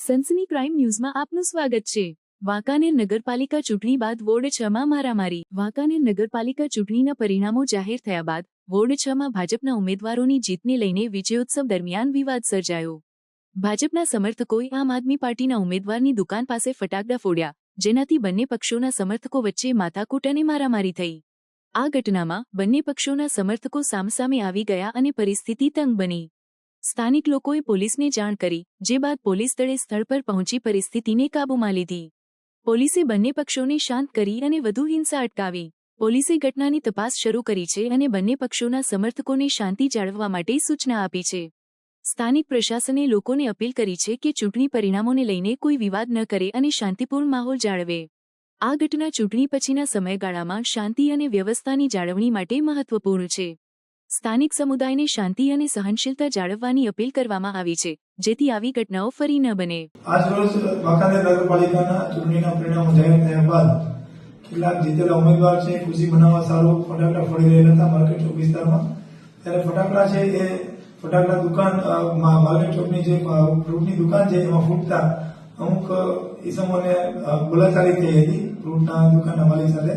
સનસની crime ન્યૂઝમાં આપનું સ્વાગત છે। વાંકાનેર નગરપાલિકા ચૂંટણી બાદ વોર્ડ 6માં મારામારી। વાંકાનેર નગરપાલિકા ચૂંટણીના પરિણામો જાહેર થયા બાદ વોર્ડ 6માં ભાજપના ઉમેદવારોની જીતને લઈને વિજયોત્સવ દરમિયાન વિવાદ સર્જાયો। ભાજપના સમર્થકોએ આમ આદમી પાર્ટીના ઉમેદવારની દુકાન પાસે ફટાકડા ફોડ્યા, જેનાથી બંને પક્ષોના સમર્થકો વચ્ચે માથાકૂટ અને મારામારી થઈ। આ ઘટનામાં બંને પક્ષોના સમર્થકો સામસામે આવી ગયા અને પરિસ્થિતિ તંગ બની। સ્થાનિક લોકોએ પોલીસને જાણ કરી, જે બાદ પોલીસ દળે સ્થળ પર પહોંચી પરિસ્થિતિને કાબૂમાં લીધી। પોલીસે બંને પક્ષોને શાંત કરી અને વધુ હિંસા અટકાવી। પોલીસે ઘટનાની તપાસ શરૂ કરી છે અને બંને પક્ષોના સમર્થકોને શાંતિ જાળવવા માટે સૂચના આપી છે। સ્થાનિક પ્રશાસને લોકોને અપીલ કરી છે કે ચૂંટણી પરિણામોને લઈને કોઈ વિવાદ ન કરે અને શાંતિપૂર્ણ માહોલ જાળવે। આ ઘટના ચૂંટણી પછીના સમયગાળામાં શાંતિ અને વ્યવસ્થાની જાળવણી માટે મહત્વપૂર્ણ છે। સ્થાનિક સમુદાયને શાંતિ અને સહનશીલતા જાળવવાની અપીલ કરવામાં આવી છે, જેથી આવી ઘટનાઓ ફરી ન બને। આજરોજ વાંકાનેર નગરપાલિકાના ચૂંટણીના પરિણામો જાહેર થયા બાદ કેટલાક જીતેલા ઉમેદવાર છે ખુશી મનાવવા સારું ફટાકડા ફોડી રહેલા હતા માર્કેટ ચોક વિસ્તારમાં। ત્યારે ફટાકડા છે એ ફટાકડા દુકાન માર્કેટ ચોકની જે ફ્રૂટની દુકાન છે એમાં ફૂટતા અમુક ઈસમોને બોલાચાલી થઈ હતી ફ્રૂટના દુકાનના માલિક સાથે,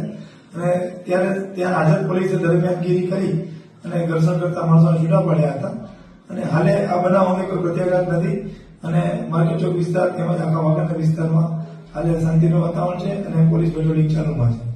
અને ત્યારે ત્યાં હાજર પોલીસે દરમિયાનગીરી કરી અને ઘર્ષણ કરતા માણસોને છૂટા પાડ્યા હતા। અને હાલે આ બનાવ અંગે કોઈ પ્રત્યાઘાત નથી અને માર્કેટ ચોક વિસ્તાર તેમજ આખા વાંકાનેર વિસ્તારમાં હાલે શાંતિનું વાતાવરણ છે અને પોલીસ પેટ્રોલિંગ ચાલુમાં છે।